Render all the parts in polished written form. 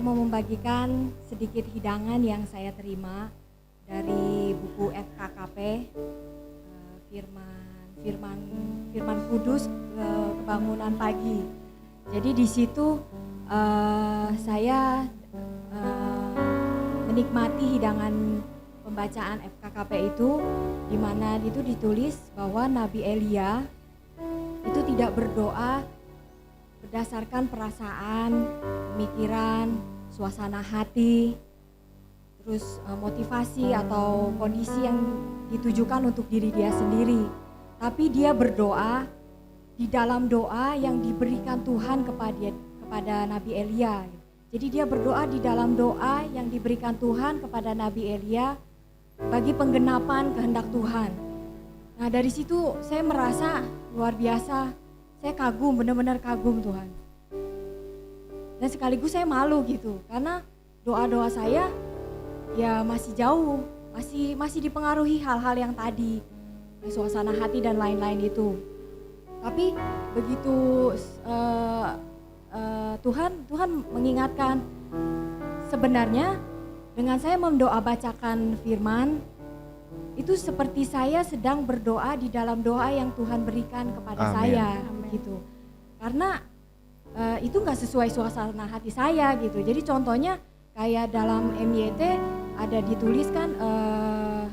mau membagikan sedikit hidangan yang saya terima dari buku FKKP, Firman Kudus, Kebangunan Pagi. Jadi di situ saya menikmati hidangan pembacaan FKKP itu, di mana itu ditulis bahwa Nabi Elia itu tidak berdoa berdasarkan perasaan, pemikiran, suasana hati, terus motivasi atau kondisi yang ditujukan untuk diri dia sendiri. Tapi dia berdoa di dalam doa yang diberikan Tuhan kepada Nabi Elia. Jadi dia berdoa di dalam doa yang diberikan Tuhan kepada Nabi Elia bagi penggenapan kehendak Tuhan. Nah dari situ saya merasa luar biasa, saya kagum, benar-benar kagum Tuhan. Dan sekaligus saya malu gitu, karena doa-doa saya ya masih jauh, masih dipengaruhi hal-hal yang tadi, suasana hati dan lain-lain itu. Tapi begitu Tuhan mengingatkan, sebenarnya dengan saya mendoa bacakan firman, itu seperti saya sedang berdoa di dalam doa yang Tuhan berikan kepada saya, gitu. Karena itu nggak sesuai suasana hati saya, gitu. Jadi contohnya kayak dalam MYT ada dituliskan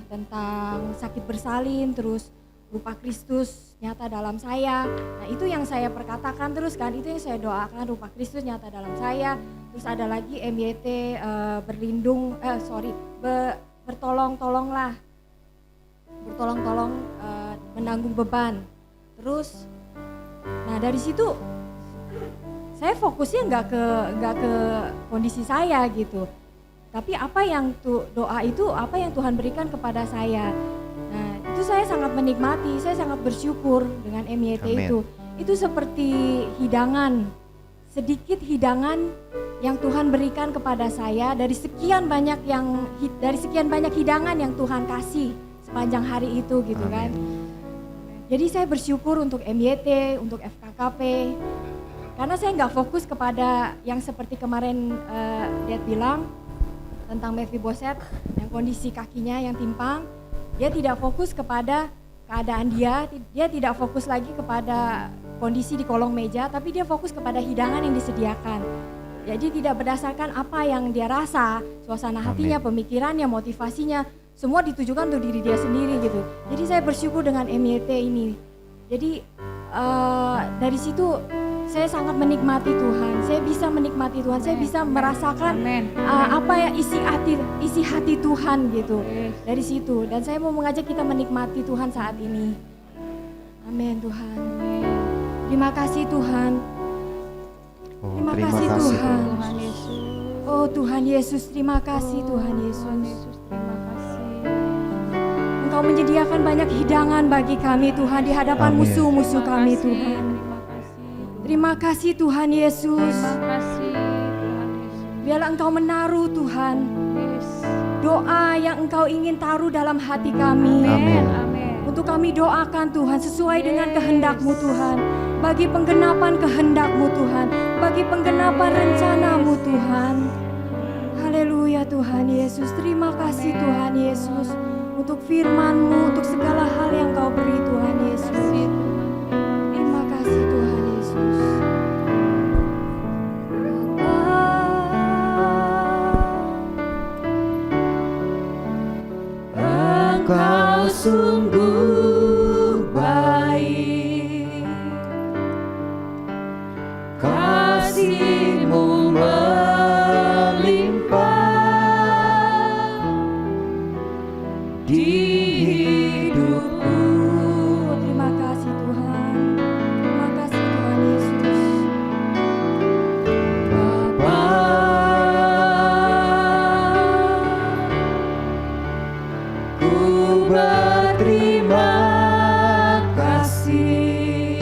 tentang sakit bersalin, terus rupa Kristus nyata dalam saya. Nah itu yang saya perkatakan terus kan, itu yang saya doakan, rupa Kristus nyata dalam saya. Terus ada lagi MYT bertolong-tolong menanggung beban. Terus, nah dari situ saya fokusnya nggak ke kondisi saya gitu. Tapi apa yang doa itu, apa yang Tuhan berikan kepada saya. Nah itu saya sangat menikmati, saya sangat bersyukur dengan MYT itu. Itu seperti hidangan, sedikit hidangan yang Tuhan berikan kepada saya dari sekian banyak hidangan yang Tuhan kasih sepanjang hari itu gitu kan. Jadi saya bersyukur untuk MYT, untuk FKKP, karena saya nggak fokus kepada yang seperti kemarin Dad bilang tentang Mephiboset yang kondisi kakinya yang timpang. Dia tidak fokus kepada keadaan dia tidak fokus lagi kepada kondisi di kolong meja, tapi dia fokus kepada hidangan yang disediakan. Jadi tidak berdasarkan apa yang dia rasa, suasana hatinya, pemikirannya, motivasinya, semua ditujukan untuk diri dia sendiri gitu. Jadi saya bersyukur dengan MYT ini. Jadi dari situ saya sangat menikmati Tuhan. Saya bisa menikmati Tuhan. Saya bisa merasakan apa ya isi hati Tuhan gitu. Dari situ. Dan saya mau mengajak kita menikmati Tuhan saat ini. Amin Tuhan. Terima kasih Tuhan. Terima kasih Tuhan. Oh Tuhan Yesus, terima kasih Tuhan Yesus. Terima kasih. Engkau menyediakan banyak hidangan bagi kami Tuhan di hadapan musuh-musuh kami Tuhan. Terima kasih Tuhan Yesus. Terima kasih Tuhan Yesus. Biarlah Engkau menaruh Tuhan doa yang Engkau ingin taruh dalam hati kami. Amin. Untuk kami doakan Tuhan sesuai dengan kehendak-Mu Tuhan. Bagi penggenapan kehendak-Mu Tuhan. Bagi penggenapan rencana-Mu Tuhan. Haleluya Tuhan Yesus. Terima kasih Tuhan Yesus. Untuk firman-Mu, untuk segala hal yang Kau beri Tuhan Yesus. Terima kasih Tuhan Yesus. Engkau sungguh baik, kasih-Mu melimpah di hidupku. Terima kasih Tuhan. Terima kasih Tuhan Yesus. Bapa, ku berterima kasih,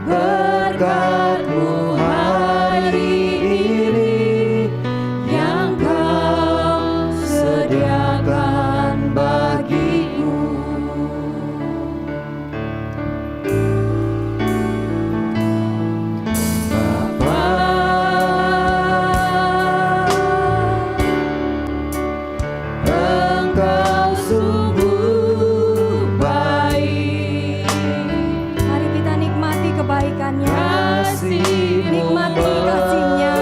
berkat-Mu hari ini yang Kau sediakan bagiku. Bapa, kebaikannya, Kasih-Mu nikmati kasih-Nya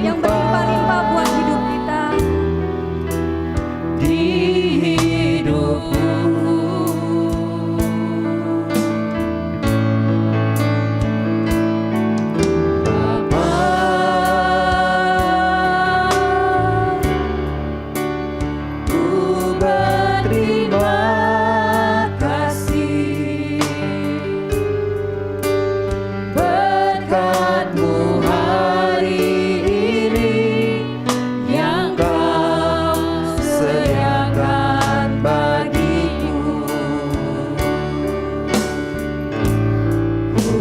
yang berlimpah-limpah buat hidup kita. di hidupku. Bapa, ku berterima kasih berkat-Mu hari ini yang Kau sediakan bagiku. Ku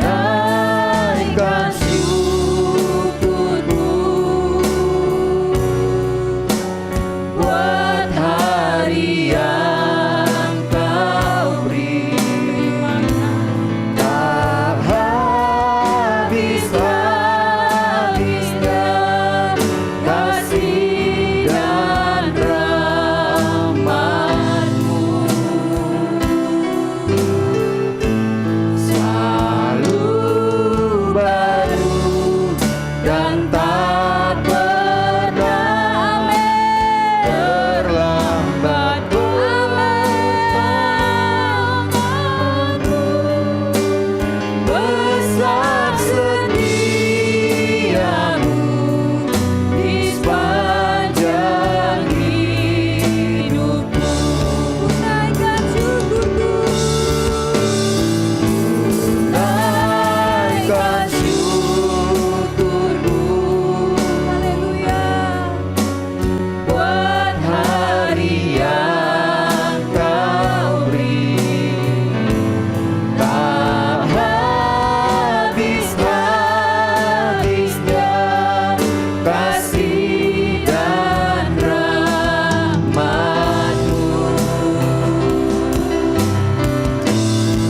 naikkan syukurku buat hari yang Kau beri. Tak habis-habisnya kasih dan rahmat-Mu, selalu baru dan tak pernah terlambat. Besar setiamu di sepanjang hidupku. Naikkan syukurku, Naikkan syukurku haleluya. buat hari yang Kau beri. Tak habis-habisnya kasih dan rahmat-Mu,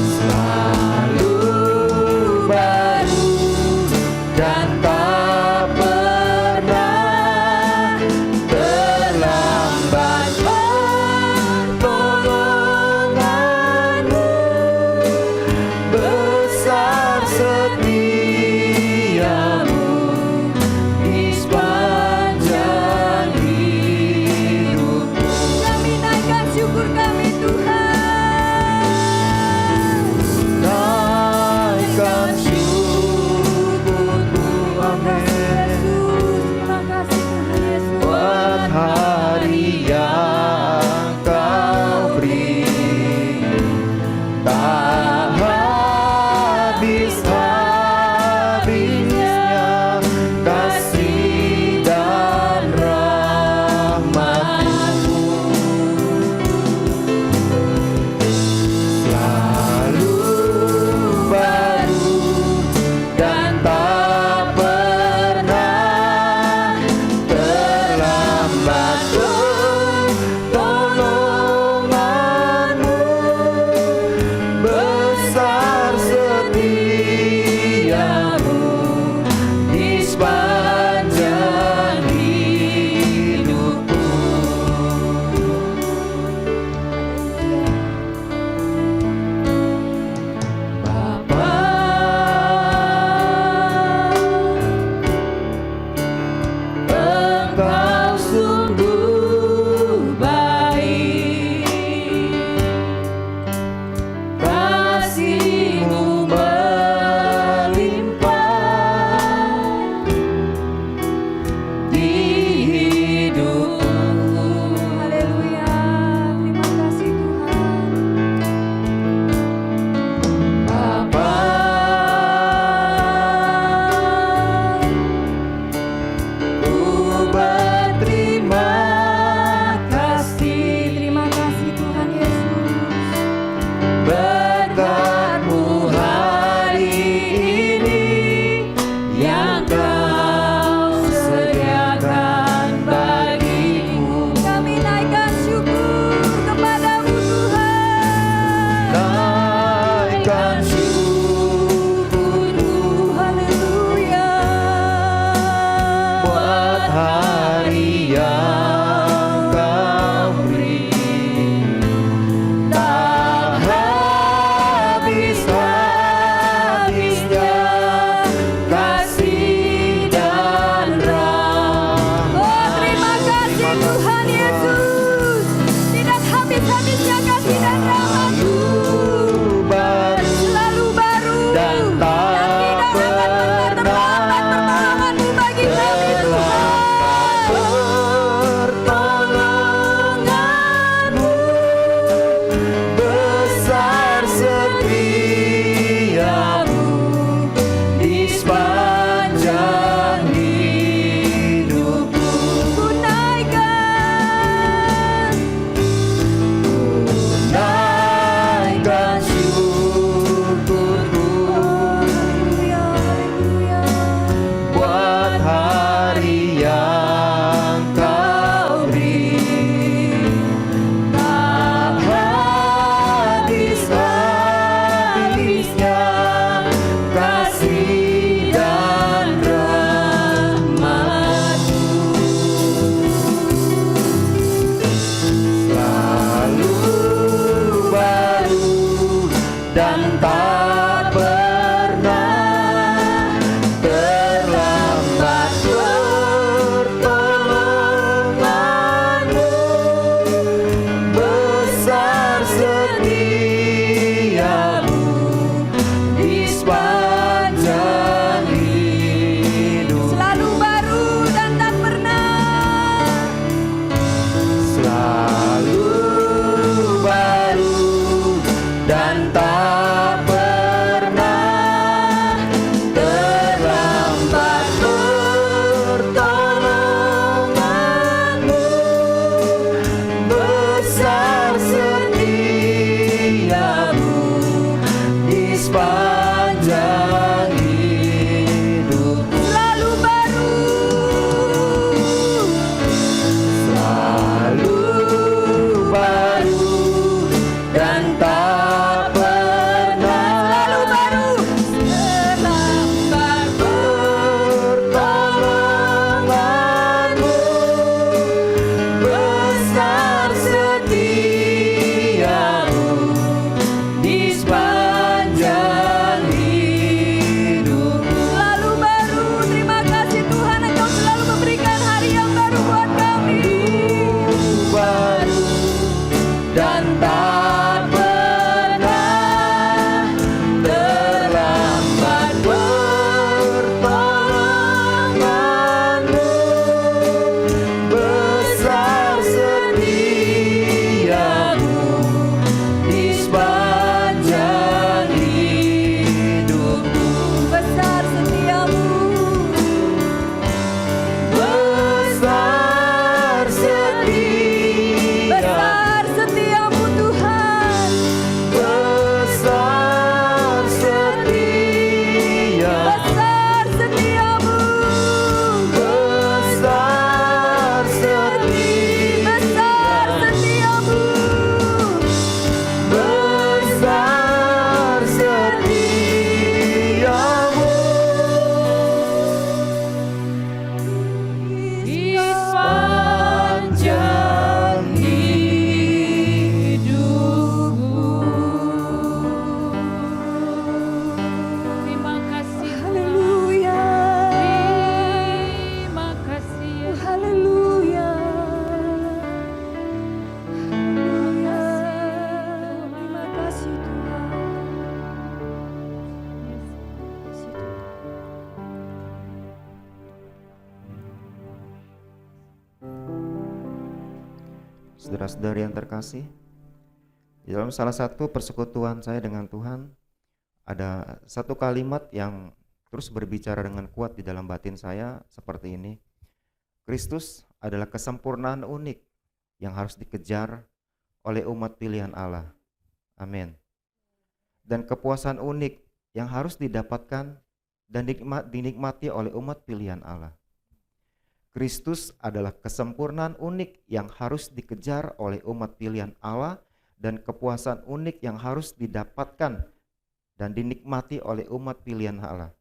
selalu baru dan tak pernah terlambat. Pertolongan-Mu besar setiamu di sepanjang hidupku. Kami naikkan syukur kami Tuhan. Naikkan syukurku, Saudara-saudari yang terkasih, di dalam salah satu persekutuan saya dengan Tuhan, ada satu kalimat yang terus berbicara dengan kuat di dalam batin saya seperti ini. Kristus adalah kesempurnaan unik yang harus dikejar oleh umat pilihan Allah. Amin. Dan kepuasan unik yang harus didapatkan dan dinikmati oleh umat pilihan Allah. Kristus adalah kesempurnaan unik yang harus dikejar oleh umat pilihan Allah dan kepuasan unik yang harus didapatkan dan dinikmati oleh umat pilihan Allah.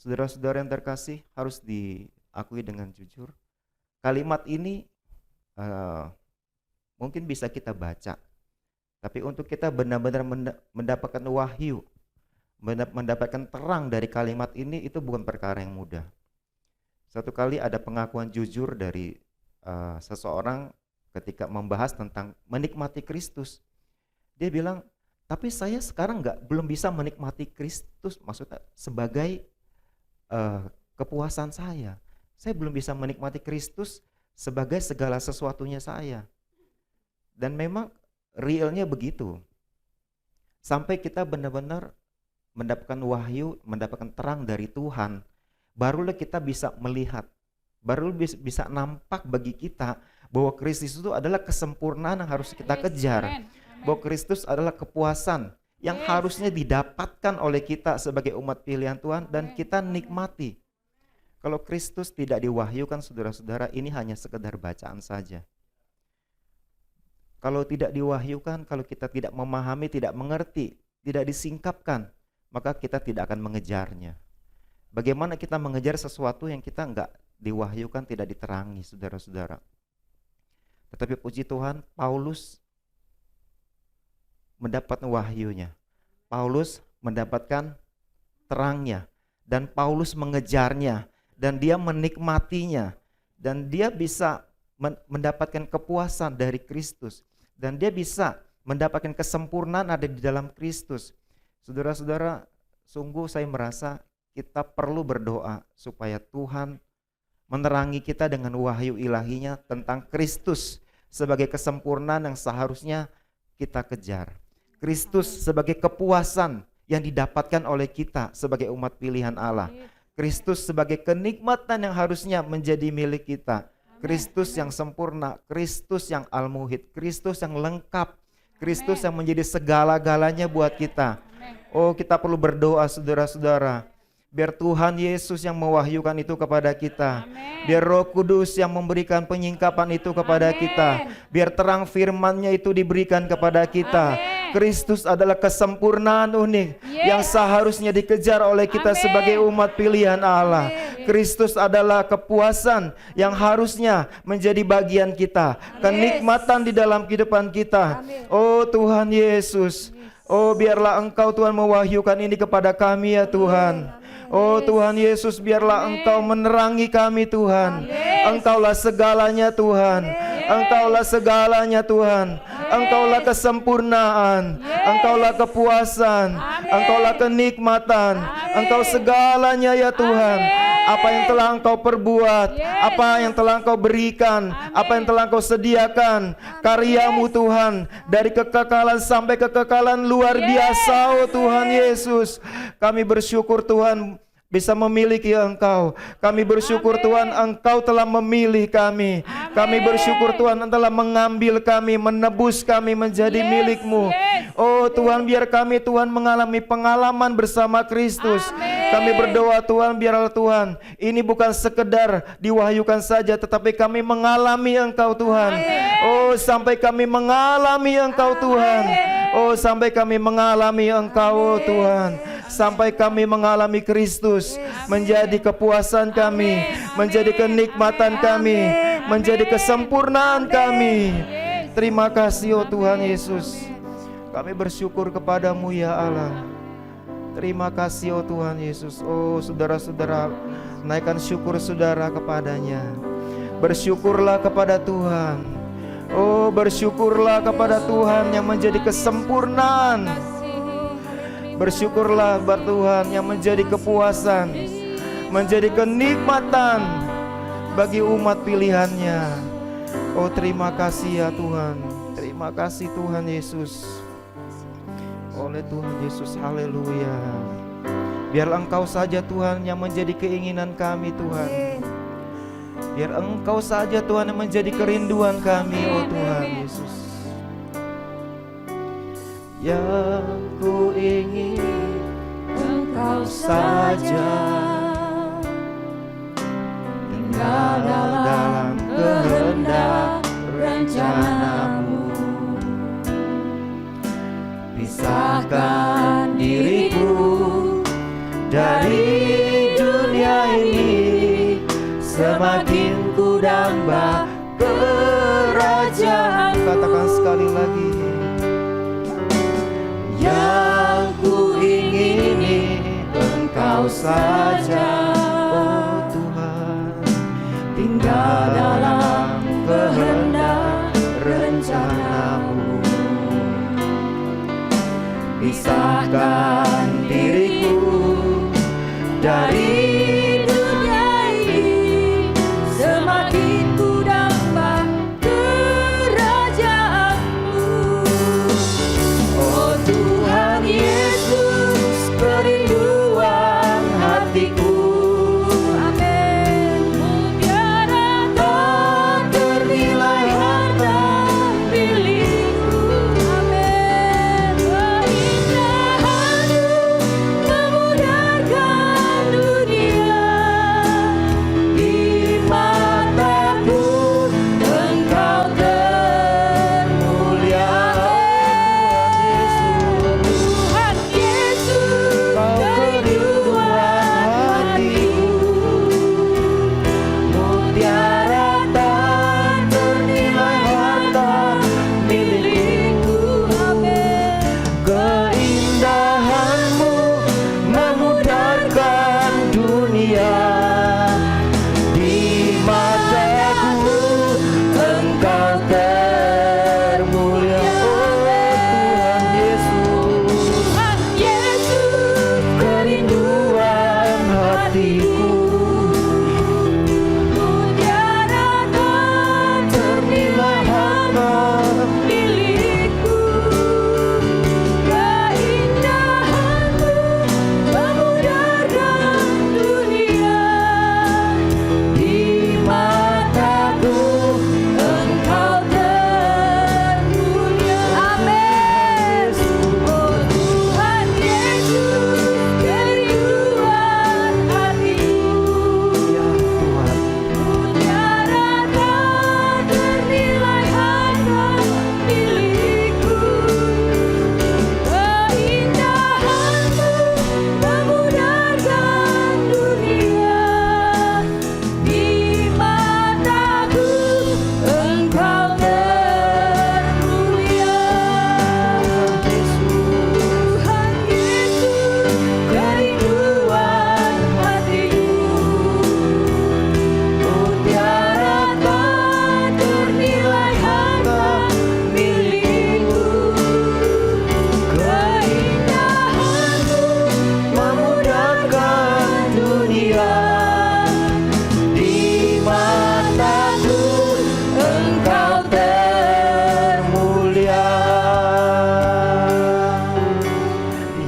Saudara-saudara yang terkasih, harus diakui dengan jujur, kalimat ini mungkin bisa kita baca, tapi untuk kita benar-benar mendapatkan wahyu, mendapatkan terang dari kalimat ini, itu bukan perkara yang mudah. Satu kali ada pengakuan jujur dari seseorang ketika membahas tentang menikmati Kristus. Dia bilang, tapi saya sekarang belum bisa menikmati Kristus, maksudnya sebagai kepuasan saya. Saya belum bisa menikmati Kristus sebagai segala sesuatunya saya. Dan memang realnya begitu. Sampai kita benar-benar mendapatkan wahyu, mendapatkan terang dari Tuhan, barulah kita bisa melihat, baru bisa nampak bagi kita bahwa Kristus itu adalah kesempurnaan yang harus kita kejar. Bahwa Kristus adalah kepuasan yang harusnya didapatkan oleh kita sebagai umat pilihan Tuhan dan kita nikmati. Kalau Kristus tidak diwahyukan, saudara-saudara, ini hanya sekedar bacaan saja. Kalau tidak diwahyukan, kalau kita tidak memahami, tidak mengerti, tidak disingkapkan, maka kita tidak akan mengejarnya. Bagaimana kita mengejar sesuatu yang kita enggak diwahyukan, tidak diterangi, saudara-saudara. Tetapi puji Tuhan, Paulus mendapat wahyunya. Paulus mendapatkan terangnya. Dan Paulus mengejarnya. Dan dia menikmatinya. Dan dia bisa mendapatkan kepuasan dari Kristus. Dan dia bisa mendapatkan kesempurnaan ada di dalam Kristus. Saudara-saudara, sungguh saya merasa kita perlu berdoa supaya Tuhan menerangi kita dengan wahyu ilahinya tentang Kristus sebagai kesempurnaan yang seharusnya kita kejar. Kristus sebagai kepuasan yang didapatkan oleh kita sebagai umat pilihan Allah. Kristus sebagai kenikmatan yang harusnya menjadi milik kita. Kristus yang sempurna, Kristus yang al-muhid, Kristus yang lengkap, Kristus yang menjadi segala-galanya buat kita. Oh, kita perlu berdoa, saudara-saudara. Biar Tuhan Yesus yang mewahyukan itu kepada kita. Biar Roh Kudus yang memberikan penyingkapan itu kepada kita. Biar terang firman-Nya itu diberikan kepada kita. Kristus adalah kesempurnaan unik yang seharusnya dikejar oleh kita sebagai umat pilihan Allah. Kristus adalah kepuasan yang harusnya menjadi bagian kita. Kenikmatan di dalam kehidupan kita. Oh Tuhan Yesus. Oh biarlah Engkau Tuhan mewahyukan ini kepada kami ya Tuhan. Oh Tuhan Yesus, biarlah Engkau menerangi kami Tuhan. Engkaulah segalanya Tuhan. Engkaulah segalanya Tuhan. Engkaulah kesempurnaan. Engkaulah kepuasan. Engkaulah kenikmatan. Engkau segalanya ya Tuhan. Apa yang telah Engkau perbuat, apa yang telah Engkau berikan, apa yang telah Engkau sediakan, karyamu Tuhan, dari kekekalan sampai kekekalan luar biasa, oh Tuhan Yesus. Kami bersyukur Tuhan bisa memiliki Engkau. Kami bersyukur Tuhan Engkau telah memilih kami. Kami bersyukur Tuhan telah mengambil kami, menebus kami menjadi milik-Mu. Oh Tuhan, biar kami Tuhan mengalami pengalaman bersama Kristus. Kami berdoa Tuhan, biarlah Tuhan ini bukan sekedar diwahyukan saja, tetapi kami mengalami Engkau Tuhan. Oh sampai kami mengalami Engkau Tuhan. Oh sampai kami mengalami Engkau Tuhan. Sampai kami mengalami Kristus menjadi kepuasan kami, menjadi kenikmatan kami, menjadi kesempurnaan kami. Terima kasih oh Tuhan Yesus. Kami bersyukur kepadamu ya Allah. Terima kasih oh Tuhan Yesus. Oh saudara-saudara, naikkan syukur saudara kepadanya. Bersyukurlah kepada Tuhan. Oh bersyukurlah kepada Tuhan yang menjadi kesempurnaan. Bersyukurlah kepada Tuhan yang menjadi kepuasan, menjadi kenikmatan bagi umat pilihannya. Oh terima kasih ya Tuhan. Terima kasih Tuhan Yesus. Oleh Tuhan Yesus, haleluya. Biar Engkau saja Tuhan yang menjadi keinginan kami Tuhan. Biar Engkau saja Tuhan yang menjadi kerinduan kami, oh Tuhan Yesus. Yang ku ingin Engkau saja tinggal dalam kehendak rencanamu. Pisahkan diriku dari dunia ini, semakin ku damba kerajaan. Katakan sekali lagi. Yang ku ingini Engkau saja, oh Tuhan, tinggal dalam kehendak rencanamu. Pisahkan diriku dari dunia ini, semakin ku damba kerajaan-Mu. Oh Tuhan Yesus, kerinduan hatiku. Amin. Mutiara tak ternilai harta milikku. Amin. Keindahan-Mu memudarkan dunia. Di mataku Engkau termulia. Tuhan Yesus, kerinduan hatiku. Mutiara tak ternilai harta milikku. Amin. Keindahan-Mu memudarkan dunia. Di mataku Engkau termulia. Oh Tuhan Yesus, Tuhan Yesus, kerinduan hatiku. Mutiara tak ternilai harta milikku. Keindahan-Mu memudarkan dunia. Di mataku Engkau termulia. Amin. Oh Tuhan Yesus, kerinduan hatiku. Ya Tuhan. Mutiara tak ternilai harta milikku. Keindahan-Mu memudarkan dunia. Di mataku Engkau termulia. Tuhan Yesus, kerinduan hatiku. Mutiara tak ternilai harta milikku. Keindahan-Mu memudarkan dunia. Di mataku Engkau termulia.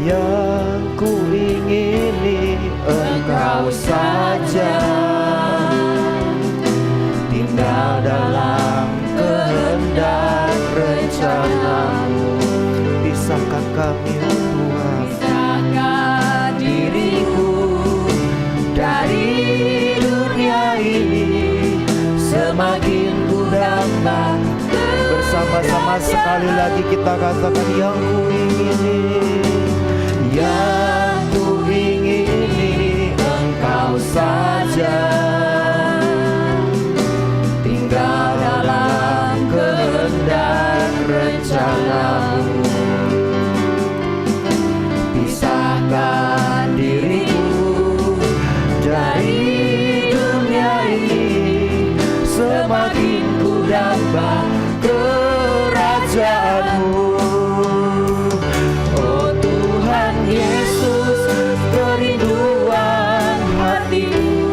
Yang ku ingini Engkau saja, tinggal dalam kehendak rencanamu. Pisahkan kami, oh Tuhan. Pisahkan diriku dari dunia ini, semakin ku damba. Bersama-sama sekali lagi kita katakan yang ku ingini. Yang ku ingini Engkau saja, tinggal dalam kehendak rencanamu. Pisahkan diriku dari dunia ini, semakin ku damba kerajaan-Mu. Oh Tuhan Yesus, kerinduan hatiku.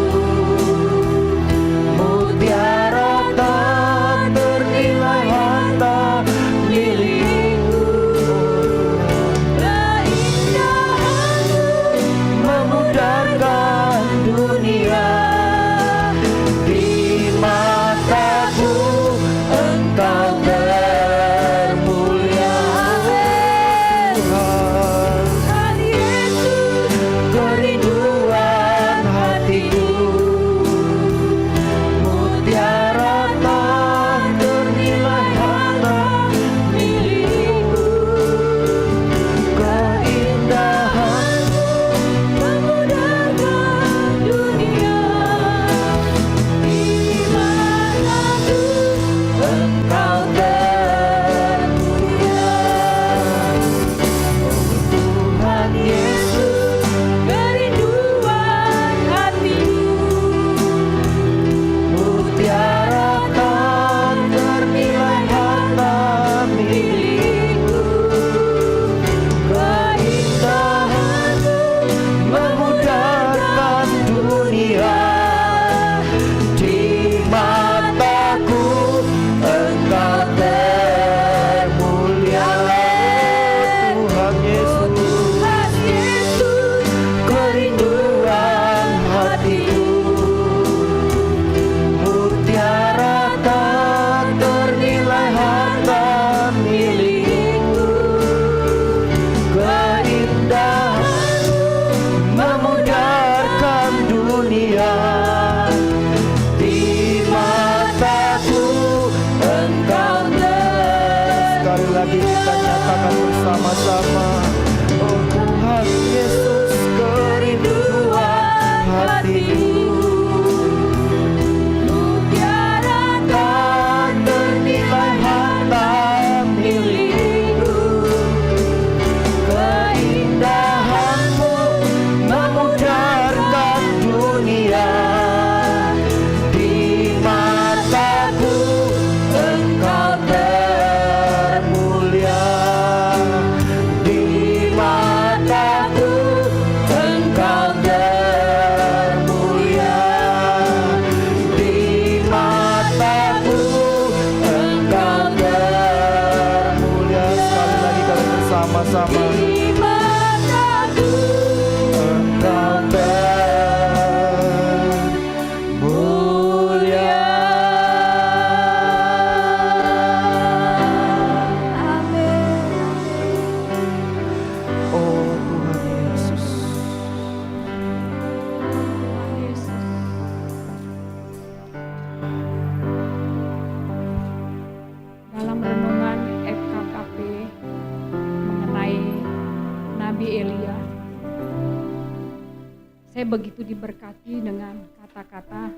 Saya begitu diberkati dengan kata-kata,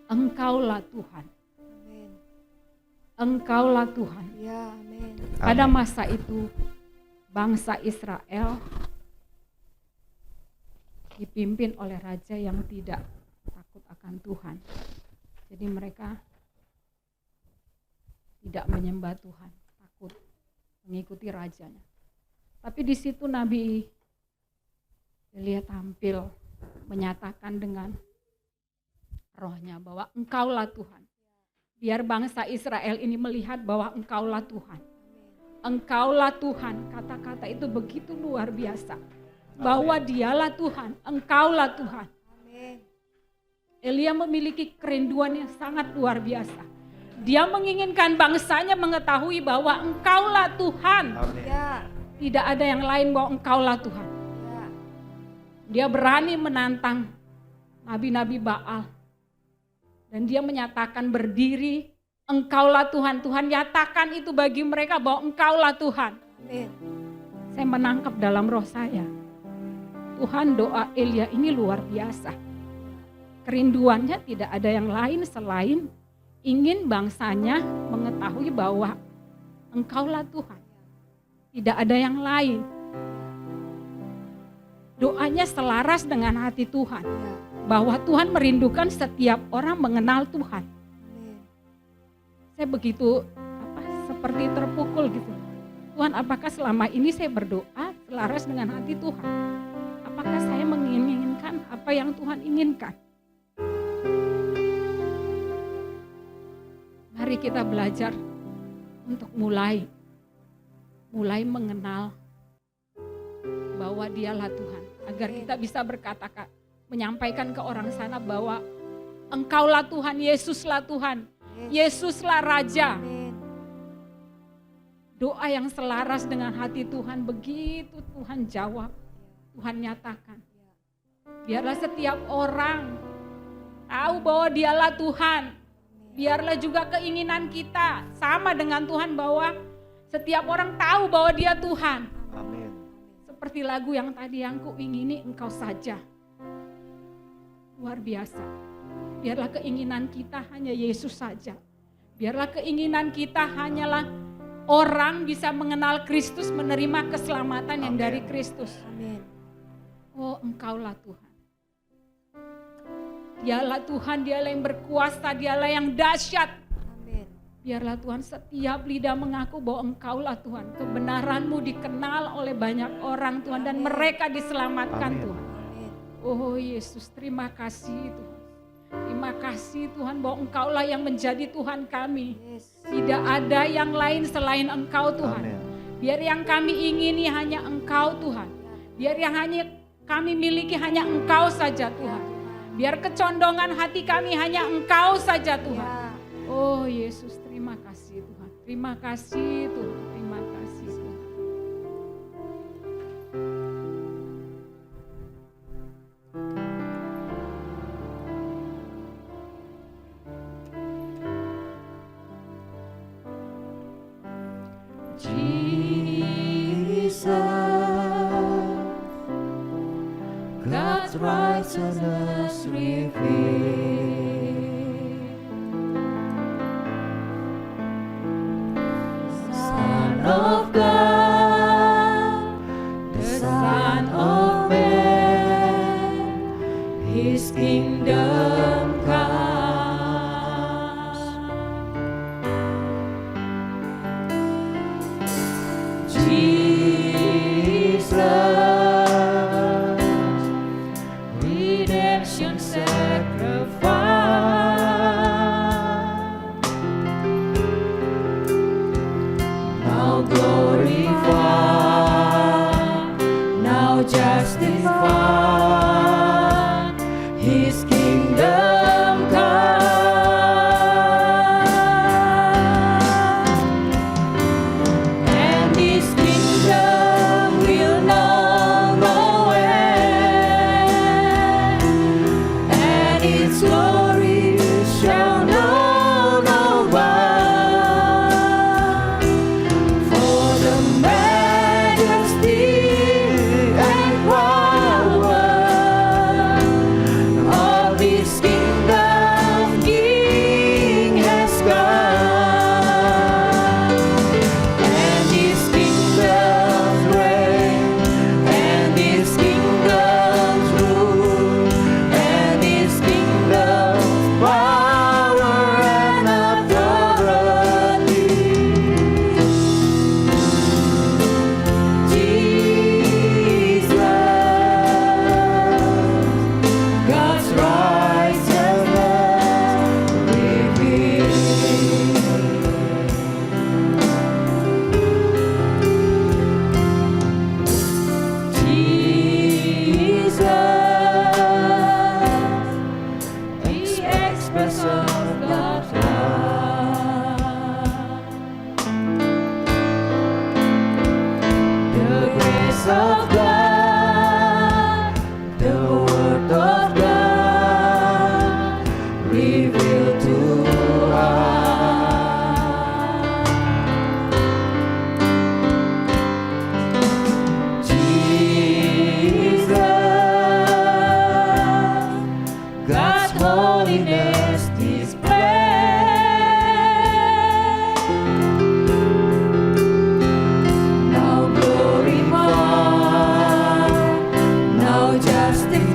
Engkaulah Tuhan. Amin. Engkaulah Tuhan. Ya, amin. Pada Amin. masa itu bangsa Israel dipimpin oleh raja yang tidak takut akan Tuhan. Jadi mereka tidak menyembah Tuhan, takut mengikuti rajanya. Tapi di situ Nabi Elia tampil menyatakan dengan rohnya bahwa Engkaulah Tuhan. Biar bangsa Israel ini melihat bahwa Engkaulah Tuhan. Engkaulah Tuhan, kata-kata itu begitu luar biasa. Bahwa Dialah Tuhan, Engkaulah Tuhan. Amin. Elia memiliki kerinduan yang sangat luar biasa. Dia menginginkan bangsanya mengetahui bahwa Engkaulah Tuhan. Amin. Ya, Tidak ada yang lain bahwa Engkaulah Tuhan. ya. Dia berani menantang nabi-nabi Baal. Dan dia menyatakan berdiri, Engkaulah Tuhan. Tuhan nyatakan itu bagi mereka bahwa Engkaulah Tuhan. Amin. Saya menangkap dalam roh saya. Tuhan, doa Elia ini luar biasa. Kerinduannya tidak ada yang lain selain ingin bangsanya mengetahui bahwa Engkaulah Tuhan. Tidak ada yang lain. Doanya selaras dengan hati Tuhan. Ya, Bahwa Tuhan merindukan setiap orang mengenal Tuhan. amin. Saya begitu seperti terpukul gitu. Tuhan, apakah selama ini saya berdoa selaras dengan hati Tuhan? Apakah saya menginginkan apa yang Tuhan inginkan? Mari kita belajar untuk mulai mengenal bahwa Dialah Tuhan. Agar kita bisa berkata, menyampaikan ke orang sana bahwa Engkaulah Tuhan, Yesuslah Tuhan, Yesuslah Raja. Amin. Doa yang selaras dengan hati Tuhan, begitu Tuhan jawab, Tuhan nyatakan. Biarlah setiap orang tahu bahwa Dialah Tuhan. Biarlah juga keinginan kita sama dengan Tuhan bahwa setiap orang tahu bahwa Dia Tuhan. Amin. Seperti lagu yang tadi, yang kuingini Engkau saja. Luar biasa. Biarlah keinginan kita hanya Yesus saja. Biarlah keinginan kita hanyalah orang bisa mengenal Kristus, menerima keselamatan yang Amin. dari Kristus. Amin. Oh, Engkaulah Tuhan. Dialah Tuhan, Dialah yang berkuasa, Dialah yang dahsyat. Amin. Biarlah Tuhan setiap lidah mengaku bahwa Engkaulah Tuhan. Kebenaran-Mu dikenal oleh banyak orang Tuhan, dan Amin. mereka diselamatkan Amin. Tuhan. Amin. Oh Yesus, terima kasih Tuhan. Terima kasih Tuhan bahwa Engkaulah yang menjadi Tuhan kami. Yes. Tidak ada yang lain selain Engkau Tuhan. Amin. Biar yang kami ingini hanya Engkau Tuhan. Biar yang hanya kami miliki hanya Engkau saja Tuhan. Biar kecondongan hati kami hanya Engkau saja Tuhan. Ya. Oh Yesus, terima kasih Tuhan. Terima kasih Tuhan. Terima kasih Tuhan. Jesus, God's righteousness revealed. Son of God, the Son of Man, His kingdom comes. Jesus, redemption sacrifice, now glorified, now justified, His kingdom come. And His kingdom will know no end, and its glory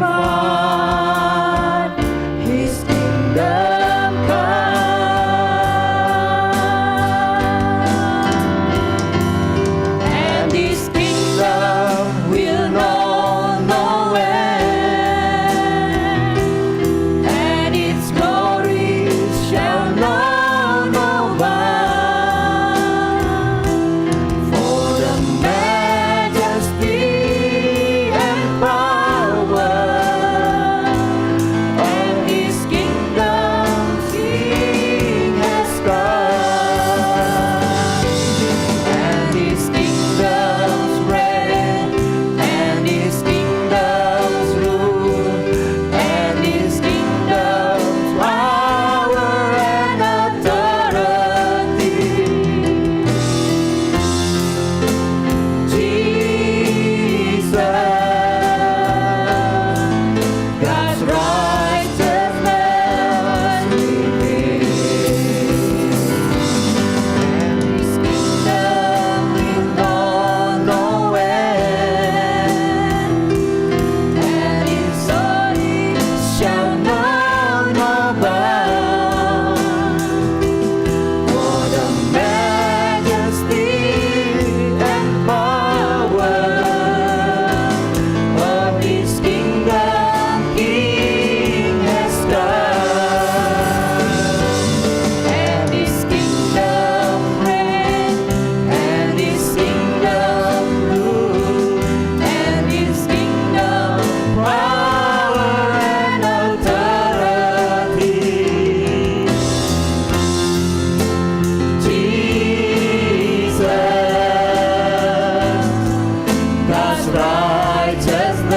glorified, His kingdom come, and His kingdom will know no end, and its glory shall know no bound. For the majesty and power of His kingdom King has come, and His kingdom's reign, and His kingdom's rule, and His kingdom's power and authority. Jesus, God's righteousness revealed, and His kingdom will know no end, and His glory shall know no bound. For the majesty and power of His kingdom King has come, and His kingdom reign, and His kingdom rule, and His kingdom power and authority. Jesus, God's righteousness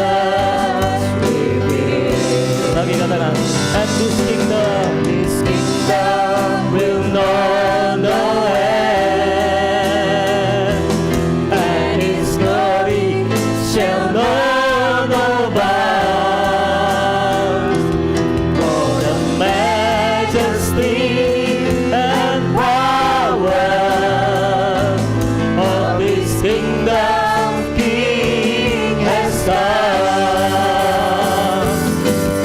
revealed. Lagi katakan, and this kingdom His kingdom will know no end, and His glory shall know no bounds. For the majesty and power of His kingdom King has come,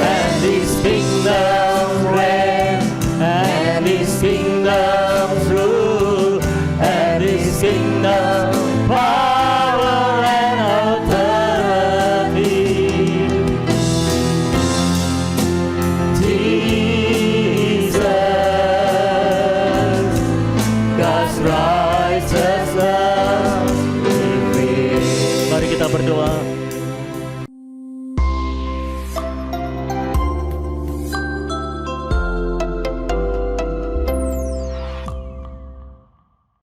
and His kingdom reign, and His kingdom's rule, and His kingdom power and authority. Jesus, God's righteousness revealed. mari kita berdoa.